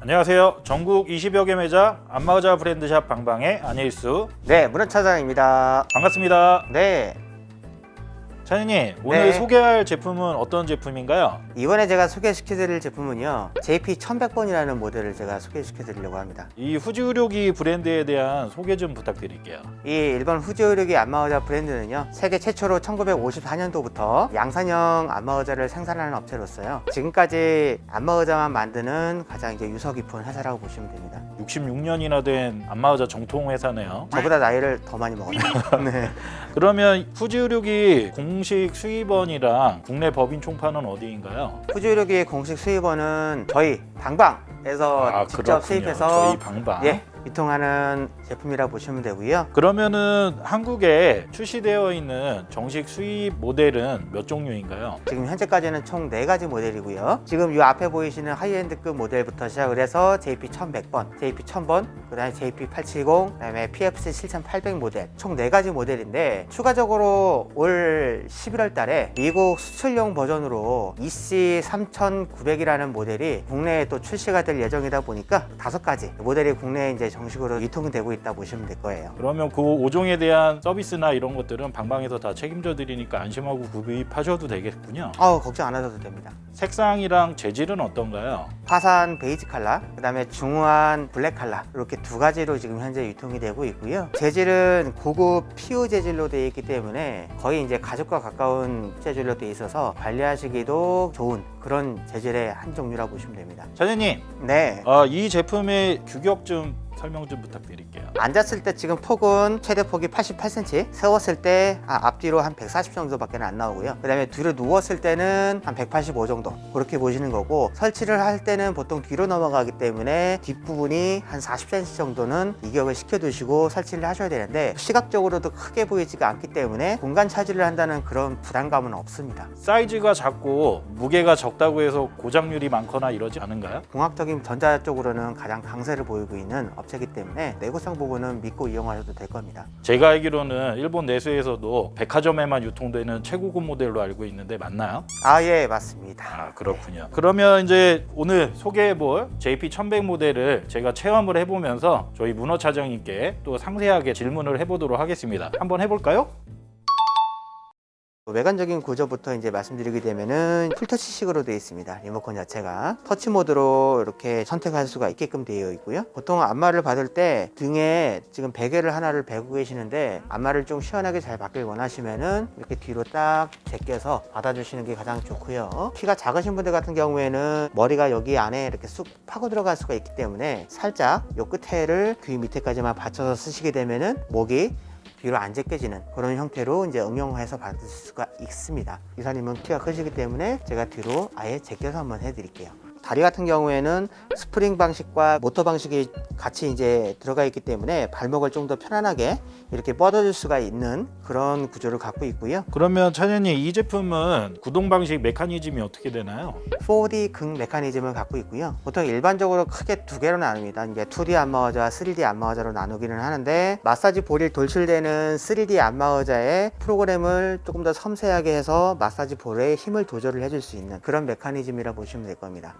안녕하세요. 전국 20여 개 매장 안마의자 브랜드샵 방방의 안일수. 네, 문화차장입니다. 반갑습니다. 네, 차장님, 오늘 네. 소개할 제품은 어떤 제품인가요? 이번에 제가 소개시켜드릴 제품은요, JP1100번이라는 모델을 제가 소개시켜드리려고 합니다. 이 후지의료기 브랜드에 대한 소개 좀 부탁드릴게요. 이 일본 후지의료기 안마의자 브랜드는요, 세계 최초로 1954년도부터 양산형 안마의자를 생산하는 업체로서요, 지금까지 안마의자만 만드는 가장 이제 유서 깊은 회사라고 보시면 됩니다. 66년이나 된 안마의자 정통 회사네요. 저보다 나이를 더 많이 먹었네요. 네. 그러면 후지의료기 공식 수입원이랑 국내 법인 총판은 어디인가요? 후지의료기의 공식 수입원은 저희 방방에서 직접 그렇군요. 수입해서 저희 방방. 예, 유통하는 제품이라 보시면 되고요. 그러면은 한국에 출시되어 있는 정식 수입 모델은 몇 종류인가요? 지금 현재까지는 총 4가지 모델이고요. 지금 이 앞에 보이시는 하이엔드급 모델부터 시작을 해서 JP1100번, JP1000번, 그 다음에 JP870, 그 다음에 PFC 7800 모델 총 4가지 모델인데, 추가적으로 올 11월 달에 미국 수출용 버전으로 EC3900이라는 모델이 국내에 또 출시가 될 예정이다 보니까 5가지 모델이 국내에 이제 정식으로 유통되고 있다 보시면 될 거예요. 그러면 그 5종에 대한 서비스나 이런 것들은 방방에서 다 책임져 드리니까 안심하고 구입하셔도 되겠군요. 걱정 안 하셔도 됩니다. 색상이랑 재질은 어떤가요? 화사한 베이지 컬러, 그 다음에 중후한 블랙 컬러, 이렇게 2가지로 지금 현재 유통이 되고 있고요. 재질은 고급 PU 재질로 되어 있기 때문에 거의 이제 가죽과 가까운 재질로 되어 있어서 관리하시기도 좋은 그런 재질의 한 종류라고 보시면 됩니다. 차장님, 네. 이 제품의 규격 좀 설명 좀 부탁드릴게요. 앉았을 때 지금 폭은 최대 폭이 88cm, 세웠을 때 앞뒤로 한 140 정도밖에 안 나오고요. 그 다음에 뒤로 누웠을 때는 한 185 정도 그렇게 보시는 거고, 설치를 할 때는 보통 뒤로 넘어가기 때문에 뒷부분이 한 40cm 정도는 이격을 시켜두시고 설치를 하셔야 되는데, 시각적으로도 크게 보이지가 않기 때문에 공간 차지를 한다는 그런 부담감은 없습니다. 사이즈가 작고 무게가 적다고 해서 고장률이 많거나 이러지 않은가요? 공학적인 전자 쪽으로는 가장 강세를 보이고 있는 업체이기 때문에 내구성 부분은 믿고 이용하셔도 될 겁니다. 제가 알기로는 일본 내수에서도 백화점에만 유통되는 최고급 모델로 알고 있는데 맞나요? 예, 맞습니다. 그렇군요. 그러면 이제 오늘 소개해볼 JP1100 모델을 제가 체험을 해보면서 저희 문어 차장님께 또 상세하게 질문을 해보도록 하겠습니다. 한번 해볼까요? 외관적인 구조부터 이제 말씀드리게 되면은 풀터치식으로 되어 있습니다. 리모컨 자체가 터치 모드로 이렇게 선택할 수가 있게끔 되어 있고요. 보통 안마를 받을 때 등에 지금 베개를 하나를 베고 계시는데, 안마를 좀 시원하게 잘 받길 원하시면은 이렇게 뒤로 딱 제껴서 받아주시는 게 가장 좋고요. 키가 작으신 분들 같은 경우에는 머리가 여기 안에 이렇게 쑥 파고 들어갈 수가 있기 때문에 살짝 요 끝에를 귀 밑에까지만 받쳐서 쓰시게 되면은 목이 뒤로 안 제껴지는 그런 형태로 이제 응용해서 받을 수가 있습니다. 이사님은 키가 크시기 때문에 제가 뒤로 아예 제껴서 한번 해드릴게요. 다리 같은 경우에는 스프링 방식과 모터 방식이 같이 이제 들어가 있기 때문에 발목을 좀 더 편안하게 이렇게 뻗어줄 수가 있는 그런 구조를 갖고 있고요. 그러면 차장님, 이 제품은 구동 방식 메커니즘이 어떻게 되나요? 4D 극 메커니즘을 갖고 있고요. 보통 일반적으로 크게 2개로 나눕니다. 이제 2D 안마의자와 3D 안마의자로 나누기는 하는데, 마사지 볼이 돌출되는 3D 안마의자의 프로그램을 조금 더 섬세하게 해서 마사지 볼에 힘을 조절을 해줄 수 있는 그런 메커니즘이라 보시면 될 겁니다.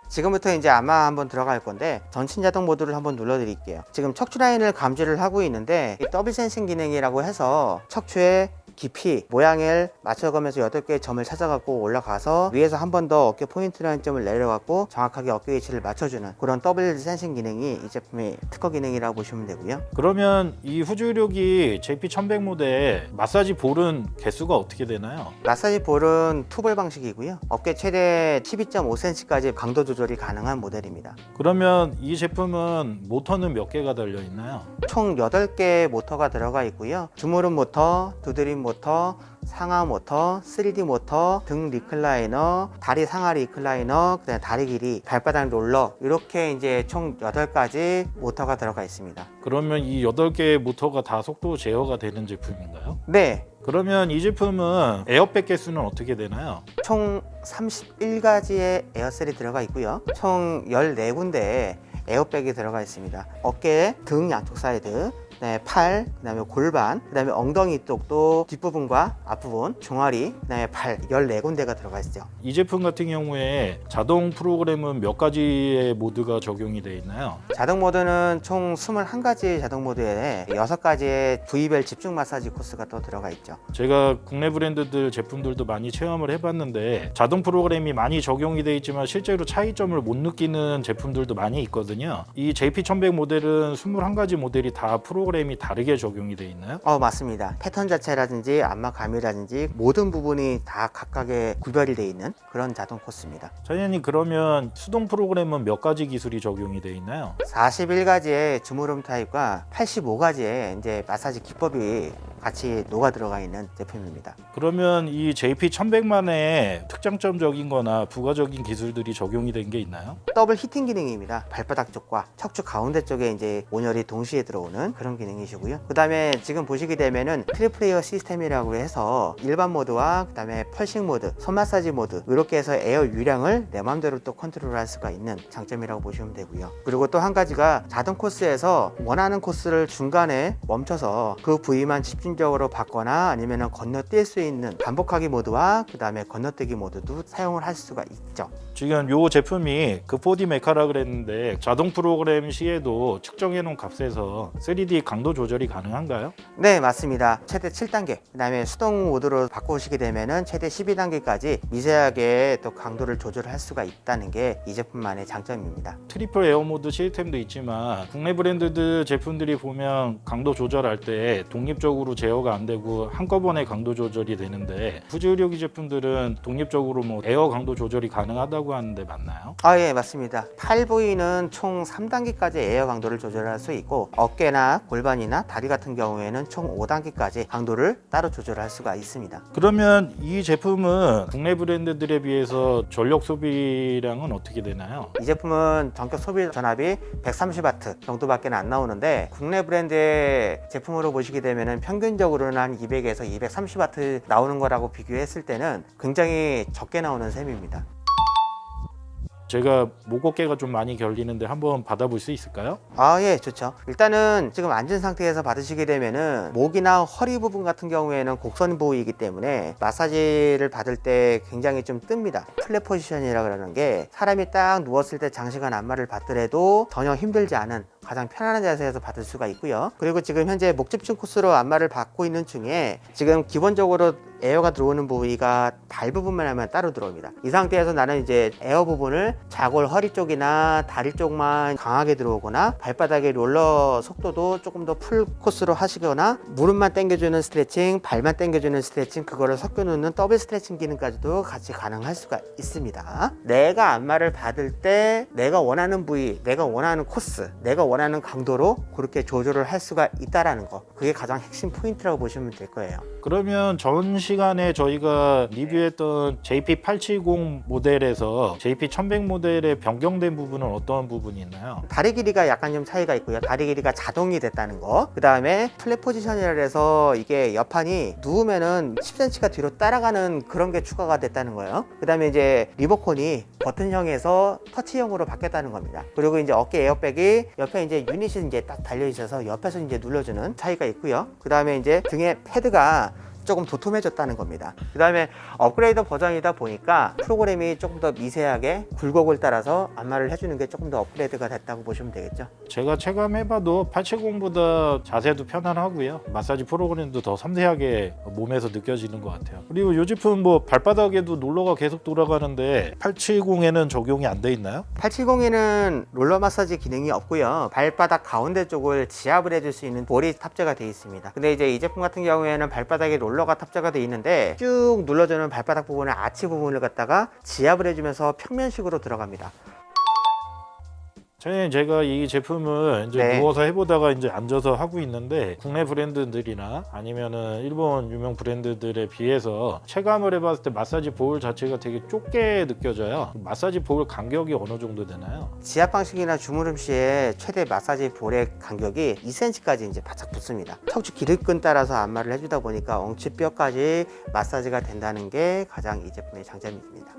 지금부터 이제 안마 한번 들어갈 건데, 전신 자동 모드를 한번 눌러 드릴게요. 지금 척추 라인을 감지를 하고 있는데, 이 더블 센싱 기능이라고 해서 척추의 깊이, 모양을 맞춰가면서 8개의 점을 찾아갖고 올라가서 위에서 한 번 더 어깨 포인트라는 점을 내려갖고 정확하게 어깨 위치를 맞춰주는 그런 더블 센싱 기능이 이 제품의 특허 기능이라고 보시면 되고요. 그러면 이 후지의료기 JP1100 모델 마사지 볼은 개수가 어떻게 되나요? 마사지 볼은 투볼 방식이고요. 어깨 최대 12.5cm까지 강도 조절이 가능한 모델입니다. 그러면 이 제품은 모터는 몇 개가 달려 있나요? 총 8개의 모터가 들어가 있고요. 주무름 모터, 두드림 모터, 상하 모터, 3D 모터, 등 리클라이너, 다리 상하 리클라이너, 그다음에 다리 길이, 발바닥 롤러, 이렇게 이제 총 8가지 모터가 들어가 있습니다. 그러면 이 8개의 모터가 다 속도 제어가 되는 제품인가요? 네, 그러면 이 제품은 에어백 개수는 어떻게 되나요? 총 31가지의 에어셀이 들어가 있고요. 총 14군데의 에어백이 들어가 있습니다. 어깨, 등 양쪽 사이드, 그다음에 팔, 그다음에 골반, 그다음에 엉덩이 쪽도 뒷부분과 앞부분, 종아리, 그다음에 발 14군데가 들어가 있죠. 이 제품 같은 경우에 자동 프로그램은 몇 가지의 모드가 적용이 되어 있나요? 자동 모드는 총 21가지 자동 모드에 6가지의 부위별 집중 마사지 코스가 또 들어가 있죠. 제가 국내 브랜드들 제품들도 많이 체험을 해봤는데 자동 프로그램이 많이 적용이 되어 있지만 실제로 차이점을 못 느끼는 제품들도 많이 있거든요. 이 JP1100 모델은 21가지 모델이 다 프로그램이 다르게 적용이 되어 있나요? 맞습니다. 패턴 자체라든지 안마감이라든지 모든 부분이 다 각각의 구별이 되어 있는 그런 자동 코스입니다. 차장님, 그러면 수동 프로그램은 몇 가지 기술이 적용이 되어 있나요? 41가지의 주무름 타입과 85가지의 이제 마사지 기법이 같이 녹아 들어가 있는 제품입니다. 그러면 이 JP1100만의 특장점적인 거나 부가적인 기술들이 적용이 된 게 있나요? 더블 히팅 기능입니다. 발바닥 쪽과 척추 가운데 쪽에 이제 온열이 동시에 들어오는 그런 기능이시고요. 그 다음에 지금 보시게 되면은 트리플 에어 시스템이라고 해서 일반 모드와 그 다음에 펄싱 모드, 손 마사지 모드 이렇게 해서 에어 유량을 내 마음대로 또 컨트롤할 수가 있는 장점이라고 보시면 되고요. 그리고 또 한 가지가 자동 코스에서 원하는 코스를 중간에 멈춰서 그 부위만 집중적으로 받거나 아니면 건너뛸 수 있는 반복하기 모드와 그 다음에 건너뛰기 모드도 사용을 할 수가 있죠. 지금 요 제품이 그 4D 메카라 그랬는데 자동 프로그램 시에도 측정해 놓은 값에서 3D 강도 조절이 가능한가요? 네, 맞습니다. 최대 7단계, 그 다음에 수동 모드로 바꾸시게 되면은 최대 12단계까지 미세하게 또 강도를 조절할 수가 있다는 게 이 제품만의 장점입니다. 트리플 에어 모드 시스템도 있지만 국내 브랜드들 제품들이 보면 강도 조절할 때 독립적으로 제어가 안 되고 한꺼번에 강도 조절이 되는데 후지 의료기 제품들은 독립적으로 뭐 에어 강도 조절이 가능하다고 하는데 맞나요? 예, 맞습니다. 팔 부위는 총 3단계까지 에어 강도를 조절할 수 있고 어깨나 골반이나 다리 같은 경우에는 총 5단계까지 강도를 따로 조절할 수가 있습니다. 그러면 이 제품은 국내 브랜드들에 비해서 전력 소비량은 어떻게 되나요? 이 제품은 전격 소비 전압이 130W 정도밖에 안 나오는데 국내 브랜드의 제품으로 보시게 되면 평균적으로는 한 200에서 230W 나오는 거라고 비교했을 때는 굉장히 적게 나오는 셈입니다. 제가 목 어깨가 좀 많이 결리는데 한번 받아볼 수 있을까요? 예, 좋죠. 일단은 지금 앉은 상태에서 받으시게 되면은 목이나 허리 부분 같은 경우에는 곡선 부위이기 때문에 마사지를 받을 때 굉장히 좀 뜹니다. 플랫 포지션이라 그러는 게 사람이 딱 누웠을 때 장시간 안마를 받더라도 전혀 힘들지 않은 가장 편안한 자세에서 받을 수가 있고요. 그리고 지금 현재 목 집중 코스로 안마를 받고 있는 중에 지금 기본적으로 에어가 들어오는 부위가 발 부분만 하면 따로 들어옵니다. 이 상태에서 나는 이제 에어 부분을 좌골 허리 쪽이나 다리 쪽만 강하게 들어오거나 발바닥의 롤러 속도도 조금 더 풀 코스로 하시거나 무릎만 당겨주는 스트레칭, 발만 당겨주는 스트레칭, 그거를 섞여 놓는 더블 스트레칭 기능까지도 같이 가능할 수가 있습니다. 내가 안마를 받을 때 내가 원하는 부위, 내가 원하는 코스, 내가 원하는 강도로 그렇게 조절을 할 수가 있다라는 거, 그게 가장 핵심 포인트라고 보시면 될 거예요. 그러면 전 시간에 저희가 리뷰했던 JP870 모델에서 JP1100 모델의 변경된 부분은 어떤 부분이 있나요? 다리 길이가 약간 좀 차이가 있고요. 다리 길이가 자동이 됐다는 거. 그 다음에 플랫 포지션이라 해서 이게 옆판이 누우면은 10cm가 뒤로 따라가는 그런 게 추가가 됐다는 거예요. 그 다음에 이제 리모컨이 버튼형에서 터치형으로 바뀌었다는 겁니다. 그리고 이제 어깨 에어백이 옆에 이제 유닛이 이제 딱 달려 있어서 옆에서 이제 눌러주는 차이가 있고요. 그 다음에 이제 등에 패드가 조금 도톰해졌다는 겁니다. 그 다음에 업그레이드 버전이다 보니까 프로그램이 조금 더 미세하게 굴곡을 따라서 안마를 해주는 게 조금 더 업그레이드가 됐다고 보시면 되겠죠. 제가 체감해봐도 870보다 자세도 편안하고요. 마사지 프로그램도 더 섬세하게 몸에서 느껴지는 것 같아요. 그리고 이 제품 뭐 발바닥에도 롤러가 계속 돌아가는데 870에는 적용이 안 돼 있나요? 870에는 롤러 마사지 기능이 없고요. 발바닥 가운데 쪽을 지압을 해줄 수 있는 볼이 탑재가 되어 있습니다. 근데 이제 이 제품 같은 경우에는 발바닥에 롤러가 탑재가 되어 있는데 쭉 눌러주는 발바닥 부분의 아치 부분을 갖다가 지압을 해주면서 평면식으로 들어갑니다. 제가 이 제품을 이제 누워서 해보다가 이제 앉아서 하고 있는데 국내 브랜드들이나 아니면은 일본 유명 브랜드들에 비해서 체감을 해봤을 때 마사지 볼 자체가 되게 좁게 느껴져요. 마사지 볼 간격이 어느 정도 되나요? 지압 방식이나 주무름 시에 최대 마사지 볼의 간격이 2cm까지 이제 바짝 붙습니다. 척추 기립근 따라서 안마를 해주다 보니까 엉치뼈까지 마사지가 된다는 게 가장 이 제품의 장점입니다.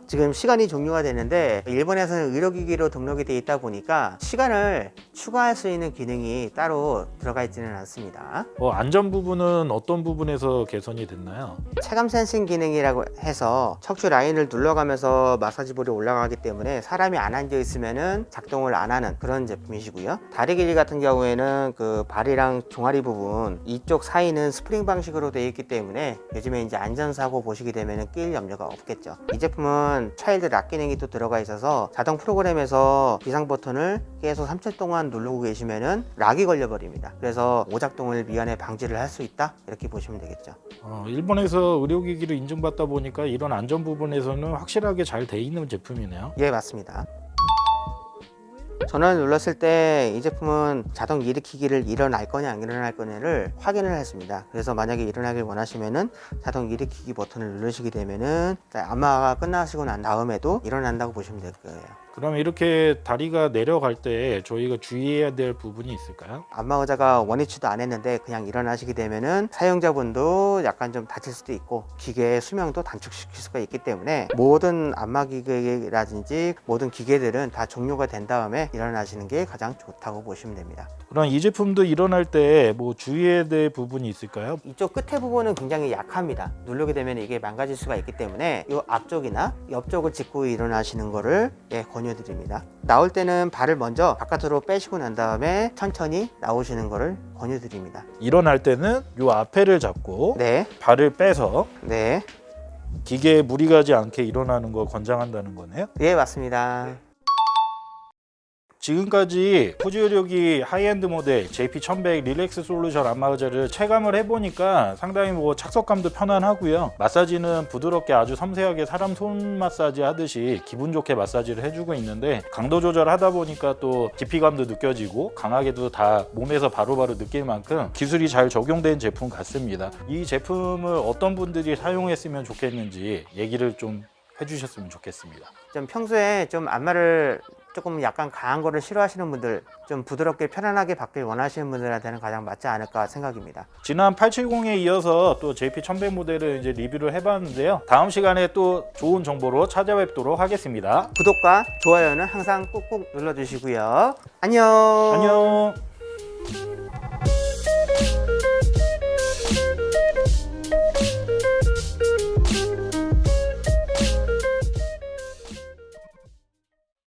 지금 시간이 종료가 되는데 일본에서는 의료기기로 등록이 돼 있다 보니까 시간을 추가할 수 있는 기능이 따로 들어가 있지는 않습니다. 안전 부분은 어떤 부분에서 개선이 됐나요? 체감 센싱 기능이라고 해서 척추 라인을 눌러가면서 마사지볼이 올라가기 때문에 사람이 안 앉아 있으면은 작동을 안 하는 그런 제품이시고요. 다리 길이 같은 경우에는 그 발이랑 종아리 부분 이쪽 사이는 스프링 방식으로 되어 있기 때문에 요즘에 이제 안전사고 보시게 되면은 낄 염려가 없겠죠. 이 제품은 차일드 락 기능이 또 들어가 있어서 자동 프로그램에서 비상 버튼을 계속 3초 동안 누르고 계시면은 락이 걸려버립니다. 그래서 오작동을 미연에 방지를 할 수 있다, 이렇게 보시면 되겠죠. 일본에서 의료기기로 인증받다 보니까 이런 안전 부분에서는 확실하게 잘 돼 있는 제품이네요. 예, 맞습니다. 전원을 눌렀을 때 이 제품은 자동 일으키기를 일어날 거냐 안 일어날 거냐를 확인을 했습니다. 그래서 만약에 일어나길 원하시면은 자동 일으키기 버튼을 누르시게 되면은 안마가 끝나시고 난 다음에도 일어난다고 보시면 될 거예요. 그럼 이렇게 다리가 내려갈 때 저희가 주의해야 될 부분이 있을까요? 안마 의자가 원위치도 안 했는데 그냥 일어나시게 되면은 사용자분도 약간 좀 다칠 수도 있고 기계의 수명도 단축시킬 수가 있기 때문에 모든 안마 기계라든지 모든 기계들은 다 종료가 된 다음에 일어나시는 게 가장 좋다고 보시면 됩니다. 그럼 이 제품도 일어날 때 뭐 주의해야 될 부분이 있을까요? 이쪽 끝에 부분은 굉장히 약합니다. 누르게 되면 이게 망가질 수가 있기 때문에 이 앞쪽이나 옆쪽을 짚고 일어나시는 거를 권유드립니다. 나올 때는 발을 먼저 바깥으로 빼시고 난 다음에 천천히 나오시는 거를 권유드립니다. 일어날 때는 요 앞에를 잡고 네, 발을 빼서 네, 기계에 무리 가지 않게 일어나는 걸 권장한다는 거네요. 예, 맞습니다. 지금까지 후지의료기 하이엔드 모델 JP1100 릴렉스 솔루션 안마 의자를 체감을 해보니까 상당히 뭐 착석감도 편안하고요. 마사지는 부드럽게 아주 섬세하게 사람 손 마사지 하듯이 기분 좋게 마사지를 해주고 있는데 강도 조절하다 보니까 또 깊이감도 느껴지고 강하게도 다 몸에서 바로바로 느낄 만큼 기술이 잘 적용된 제품 같습니다. 이 제품을 어떤 분들이 사용했으면 좋겠는지 얘기를 좀 해주셨으면 좋겠습니다. 좀 평소에 좀 안마를 조금 약간 강한 거를 싫어하시는 분들, 좀 부드럽게 편안하게 받길 원하시는 분들한테는 가장 맞지 않을까 생각입니다. 지난 870에 이어서 또 JP1100 모델을 이제 리뷰를 해봤는데요. 다음 시간에 또 좋은 정보로 찾아뵙도록 하겠습니다. 구독과 좋아요는 항상 꾹꾹 눌러주시고요. 안녕. 안녕.